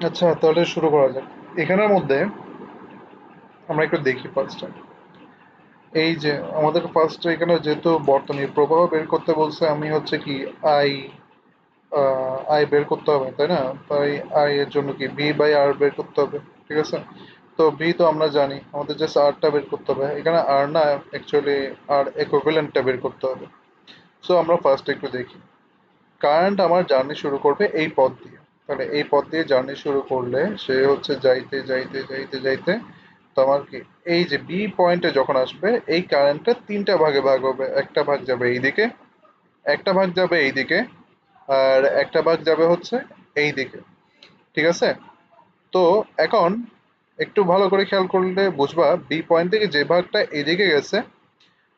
আচ্ছা, তাহলে শুরু করা যাক। এখানের মধ্যে আমরা একটু দেখি ফার্স্টে। এই যে আমাদের ফার্স্ট এখানে যেহেতু বর্তনী প্রবাহ বের করতে বলছে, আমি হচ্ছে কি আই আই বের করতে হবে, তাই না? তাই আই এর জন্য কি ভি বাই আর বের করতে হবে, ঠিক আছে? তো ভি তো আমরা জানি, আমাদের জাস্ট আরটা বের করতে হবে। এখানে আর না, অ্যাকচুয়ালি আর ইকুইভ্যালেন্টটা বের করতে হবে। সো আমরা ফার্স্ট একটু দেখি। কারেন্ট আমার জার্নি শুরু করবে এই পথ দিয়ে। তাহলে এই পথ দিয়ে জার্নি শুরু করলে সে হচ্ছে যাইতে যাইতে যাইতে যাইতে তোমার কি এই যে বি পয়েন্টে যখন আসবে, এই কারেন্টটা তিনটা ভাগে ভাগ হবে। একটা ভাগ যাবে এইদিকে, একটা ভাগ যাবে এইদিকে, আর একটা ভাগ যাবে হচ্ছে এই দিকে, ঠিক আছে? তো এখন একটু ভালো করে খেয়াল করলে বুঝবা, বি পয়েন্ট থেকে যে ভাগটা এদিকে গেছে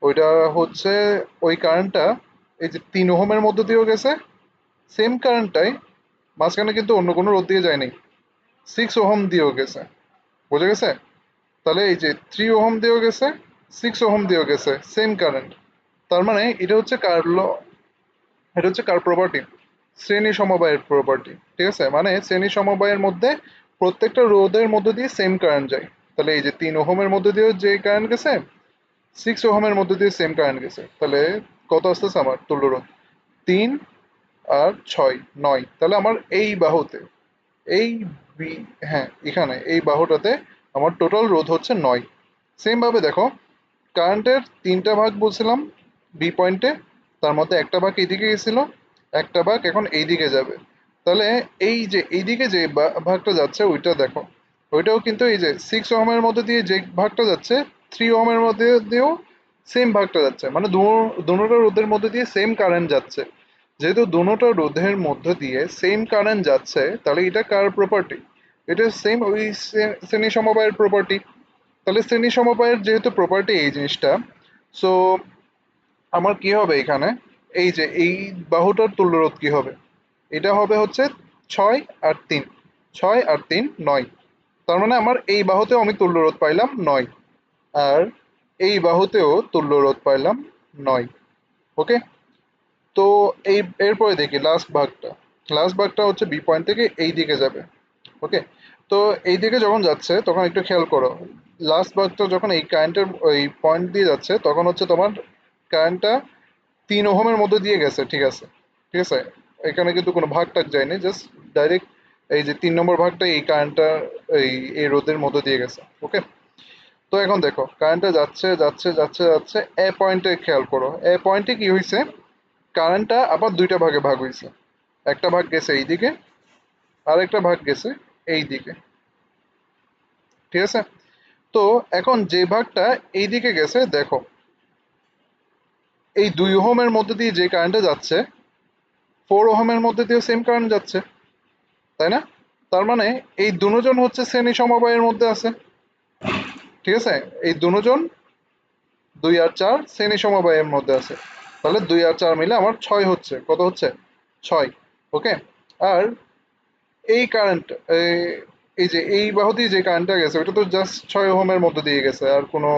ওইটা হচ্ছে ওই কারেন্টটা এই যে 3 ওহমের মধ্যে দিয়েও গেছে, সেম কারেন্টটাই মাঝখানে কিন্তু অন্য কোনো রোধ দিয়ে যায়নি, 6 ওহম দিয়েও গেছে। বোঝা গেছে? তাহলে এই যে 3 ওহম দিয়েও গেছে, 6 ওহম দিয়েও গেছে, সেম কারেন্ট। তার মানে এটা হচ্ছে কার ল, এটা হচ্ছে কার প্রপার্টি? শ্রেণী সমবায়ের প্রপার্টি, ঠিক আছে? মানে শ্রেণী সমবায়ের মধ্যে প্রত্যেকটা রোধের মধ্যে দিয়ে সেম কারেন্ট যায়। তাহলে এই যে 3 ওহমের মধ্যে দিয়েও যে কারেন্ট গেছে, 6 ওহমের মধ্যে দিয়ে সেম কারেন্ট গেছে। তাহলে কত আসতেছে আমার তুল্য রোধ? 3 আর 6, 9। তাহলে আমার এই বাহুতে, এই হ্যাঁ, এখানে এই বাহুটাতে আমার টোটাল রোধ হচ্ছে 9। সেম ভাবে দেখো, কারেন্টের তিনটা ভাগ বলছিলাম বি পয়েন্টে, তার মধ্যে একটা ভাগ এইদিকে গেছিল, একটা ভাগ এখন এইদিকে যাবে। তাহলে এই যে এইদিকে যে ভাগটা যাচ্ছে ওইটা দেখো, ওইটাও কিন্তু এই যে 6 ওহমের মধ্যে দিয়ে যে ভাগটা যাচ্ছে, 3 ওহমের মধ্যে দিয়েও সেম ভাগটা যাচ্ছে। মানে দুটোটা রোধের মধ্যে দিয়ে সেম কারেন্ট যাচ্ছে। যেহেতু দুটোটা রোধের মধ্য দিয়ে সেম কারেন্ট যাচ্ছে, তাহলে এটা কার প্রপার্টি? এটা সেম ওই শ্রেণী সমবায়ের প্রপার্টি। তাহলে শ্রেণী সমবায়ের যেহেতু প্রপার্টি এই জিনিসটা, সো আমার কি হবে এখানে, এই যে এই বাহুটার তুল্যরোধ কি হবে? এটা হবে হচ্ছে 6 আর 3, 6 আর 3 9। তার মানে আমার এই বাহুতেও আমি তুল্যরোধ পাইলাম 9, আর এই বাহুতেও তুল্যরোধ পাইলাম 9। ওকে? তো এই এরপরে দেখি লাস্ট ভাগটা। লাস্ট ভাগটা হচ্ছে বি পয়েন্ট থেকে এই দিকে যাবে। ওকে? তো এই দিকে যখন যাচ্ছে তখন একটু খেয়াল করো, লাস্ট ভাগটা যখন এই কারেন্টের ওই পয়েন্ট দিয়ে যাচ্ছে তখন হচ্ছে তোমার কারেন্টটা 3 ওহমের মধ্যে দিয়ে গেছে, ঠিক আছে? ঠিক আছে, এখানে কিন্তু কোনো ভাগ টাগ যায়নি, জাস্ট ডাইরেক্ট এই যে 3 নম্বর ভাগটা এই কারেন্টটা এই এই রোধের মধ্যে দিয়ে গেছে। ওকে? তো এখন দেখো কারেন্টটা যাচ্ছে যাচ্ছে যাচ্ছে যাচ্ছে, এ পয়েন্টে খেয়াল করো, এ পয়েন্টে কি হয়েছে, কারেন্টটা আবার দুইটা ভাগে ভাগ হয়েছে। একটা ভাগ গেছে এইদিকে, আর একটা ভাগ গেছে এই দিকে, ঠিক আছে? তো এখন যে ভাগটা এইদিকে গেছে দেখো, এই 2 ওহমের মধ্যে দিয়ে যে কারেন্টটা যাচ্ছে, 4 ওহমের মধ্যে দিয়ে সেম কারেন্ট যাচ্ছে, তাই না? তার মানে এই দুজন হচ্ছে শ্রেণী সমবায়ের মধ্যে আছে, ঠিক আছে? এই দুজন 2 আর 4 শ্রেণী সমবায়ের মধ্যে আছে। তাহলে 2 আর 4 মিলে আমার 6 হচ্ছে, কত হচ্ছে? 6। ওকে? আর এই কারেন্ট, এই যে এই বাহু দিয়ে যে কারেন্টটা গেছে ওটা তো জাস্ট 6 ওহমের মধ্যে দিয়ে গেছে, আর কোনো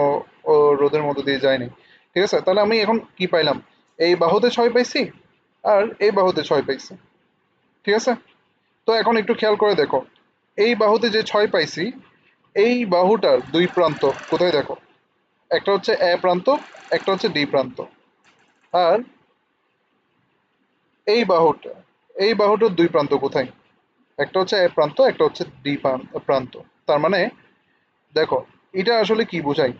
রোধের মধ্যে দিয়ে যায়নি, ঠিক আছে? তাহলে আমি এখন কি পাইলাম? এই বাহুতে 6 পাইছি, আর এই বাহুতে 6 পাইছি, ঠিক আছে? তো এখন একটু খেয়াল করে দেখো, এই বাহুতে যে 6 পাইছি, এই বাহুটার দুই প্রান্ত কোথায় দেখো? একটা হচ্ছে এ প্রান্ত, একটা হচ্ছে ডি প্রান্ত। আর এই বাহুটা, এই বাহুটার দুই প্রান্ত কোথায়? একটা হচ্ছে এ প্রান্ত, একটা হচ্ছে ডি প্রান্ত। তার মানে দেখো, এটা আসলে কি বোঝায়?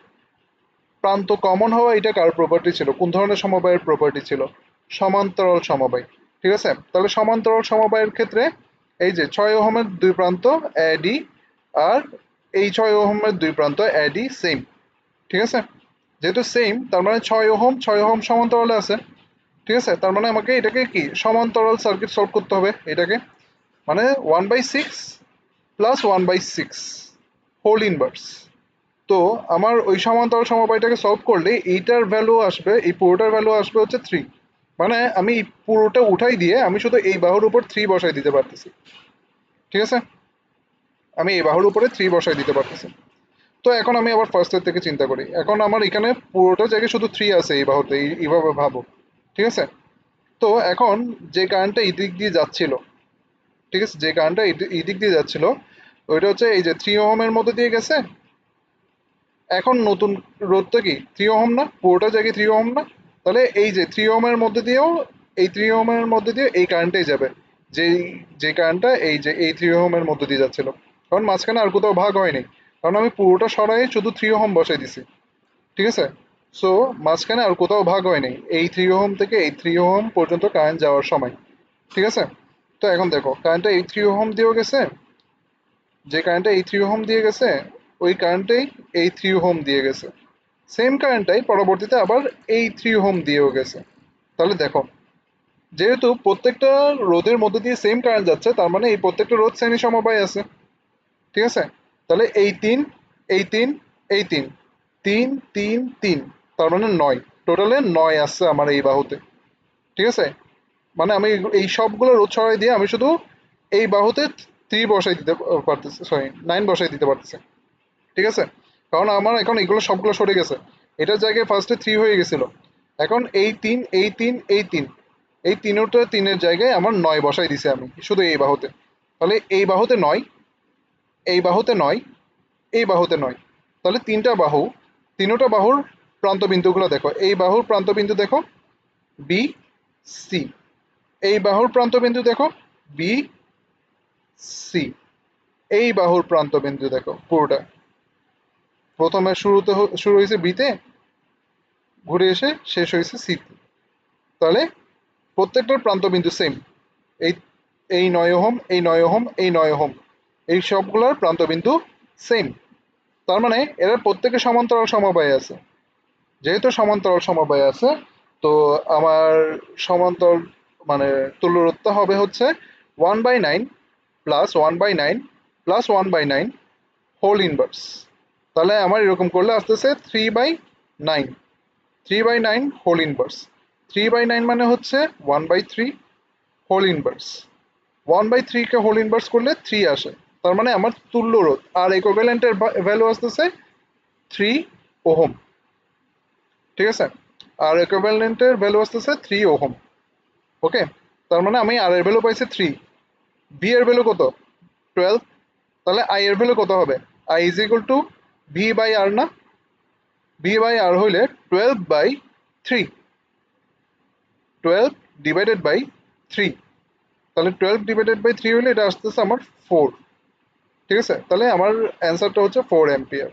প্রান্ত কমন হওয়া, এটা কার প্রপার্টি ছিল? কোন ধরনের সমবায়ের প্রপার্টি ছিল? সমান্তরাল সমবায়, ঠিক আছে? তাহলে সমান্তরাল সমবায়ের ক্ষেত্রে এই যে 6 ওহমের দুই প্রান্ত এডি, আর এই 6 ওহমের দুই প্রান্ত এডি সেম, ঠিক আছে? যেহেতু সেম, তার মানে 6 ওহম 6 ওহম সমান্তরালে আছে, ঠিক আছে? তার মানে আমাকে এটাকে কি সমান্তরাল সার্কিট সলভ করতে হবে এটাকে, মানে 1/6 প্লাস 1/6 হোল ইনভার্স। তো আমার ওই সমান্তরাল সমবায়টাকে সলভ করলে এইটার ভ্যালু আসবে, এই পুরোটার ভ্যালু আসবে হচ্ছে 3। মানে আমি এই পুরোটা উঠাই দিয়ে আমি শুধু এই বাহুর উপর 3 বসাই দিতে পারতেছি, ঠিক আছে? আমি এই বাহুর উপরে 3 বসাই দিতে পারতেছি। তো এখন আমি আবার ফার্স্টের থেকে চিন্তা করি, এখন আমার এখানে পুরোটা জায়গায় শুধু 3 আছে এই বাহুতে, এইভাবে ভাবো, ঠিক আছে? তো এখন যে কারেন্টটা এই দিক দিয়ে যাচ্ছিল, ঠিক আছে, যে কারেন্টটা এই দিক দিয়ে যাচ্ছিল ওইটা হচ্ছে এই যে 3 ওহমের মধ্যে দিয়ে গেছে। এখন নতুন রোধটা কি 3 ওহম না, পুরোটা জায়গায় 3 ওহম না, তাহলে এই যে 3 ওহমের মধ্যে দিয়েও এই 3 ওহমের মধ্যে দিয়ে এই কারেন্টটাই যাবে, যেই যে কারেন্টটা এই যে এই 3 ওহমের মধ্যে দিয়ে যাচ্ছিল। কারণ মাঝখানে আর কোথাও ভাগ হয়নি, কারণ আমি পুরোটা সরাই শুধু 3 ওহম বসাই দিছি। ঠিক আছে, সো মাঝখানে আর কোথাও ভাগ হয়নি এই 3 ওহম থেকে এই 3 ওহম পর্যন্ত কারেন্ট যাওয়ার সময়। ঠিক আছে, তো এখন দেখো কারেন্টটা এই 3 ওহম দিয়েও গেছে, যে কারেন্টটা এই 3 ওহম দিয়ে গেছে ওই কারেন্টেই এই 3 ওহম দিয়ে গেছে, সেম কারেন্টটাই পরবর্তীতে আবার এই 3 ওহম দিয়েও গেছে। তাহলে দেখো, যেহেতু প্রত্যেকটা রোধের মধ্যে দিয়ে সেম কারেন্ট যাচ্ছে, তার মানে এই প্রত্যেকটা রোধ শ্রেণী সমবায় আছে। ঠিক আছে, তাহলে এই 3, এই 3, এই 3, 3 3 3, তার মানে 9, টোটালে 9 আসছে আমার এই বাহুতে। ঠিক আছে, মানে আমি এই সবগুলো রোধ সরাই দিয়ে আমি শুধু এই বাহুতে 3 বসাই দিতে পারতেছি, সরি 9 বসাই দিতে পারতেছি। ঠিক আছে, কারণ আমার এখন এগুলো সবগুলো সরে গেছে, এটার জায়গায় ফার্স্টে 3 হয়ে গেছিল, এখন এই 3 এই 3 এই 3, এই তিনোটা 3-এর জায়গায় আমার 9 বসাই দিছি আমি শুধু এই বাহুতে। তাহলে এই বাহুতে 9, এই বাহুতে 9, এই বাহুতে 9, তাহলে তিনটা বাহু, তিনোটা বাহুর প্রান্ত বিন্দুগুলো দেখো, এই বাহুর প্রান্ত বিন্দু দেখো বি সি, এই বাহুর প্রান্ত বিন্দু দেখো বি সি, এই বাহুর প্রান্ত বিন্দু দেখো পুরোটা প্রথমে শুরু হয়েছে বিতে, ঘুরে এসে শেষ হয়েছে সিতে। তাহলে প্রত্যেকটার প্রান্ত বিন্দু সেম, এই এই 9 ওহম, এই 9 ওহম, এই 9 ওহম, এই সবগুলোর প্রান্ত বিন্দু সেম। তার মানে এরা প্রত্যেকে সমান্তরাল সমবায়ে আছে। যেহেতু সমান্তরাল সমবায়ে আছে, তো আমার সমান্তরাল মানে তুল্যরোধটা হবে হচ্ছে 1/9 প্লাস 1/9 প্লাস 1/9 হোল ইনভার্স। তাহলে আমার এরকম করলে আসতেছে 3/9, 3/9 হোল ইনভার্স। 3/9 মানে হচ্ছে 1/3 হোল ইনভার্স। 1/3 কে হোল ইনভার্স করলে 3 আসে, তার মানে আমার তুল্য রোধ আর ইকুইভ্যালেন্টের ভ্যালু আসতেছে 3 ওহম। ঠিক আছে, আর ইকুইভ্যালেন্টের ভ্যালু আসতেছে 3 ওহম। ওকে, তার মানে আমি আর এর ভ্যালু পাইছি 3, ভি এর ভ্যালু কত 12, তাহলে আই এর ভ্যালু কত হবে, I is equal to V by R না, ভি বাই আর হইলে 12/3, 12 ডিভাইডেড বাই 3, তাহলে 12 ডিভাইডেড বাই 3 হলে এটা আসতেছে আমার 4। ঠিক আছে, তাহলে আমার অ্যান্সারটা হচ্ছে 4 অ্যাম্পিয়ার।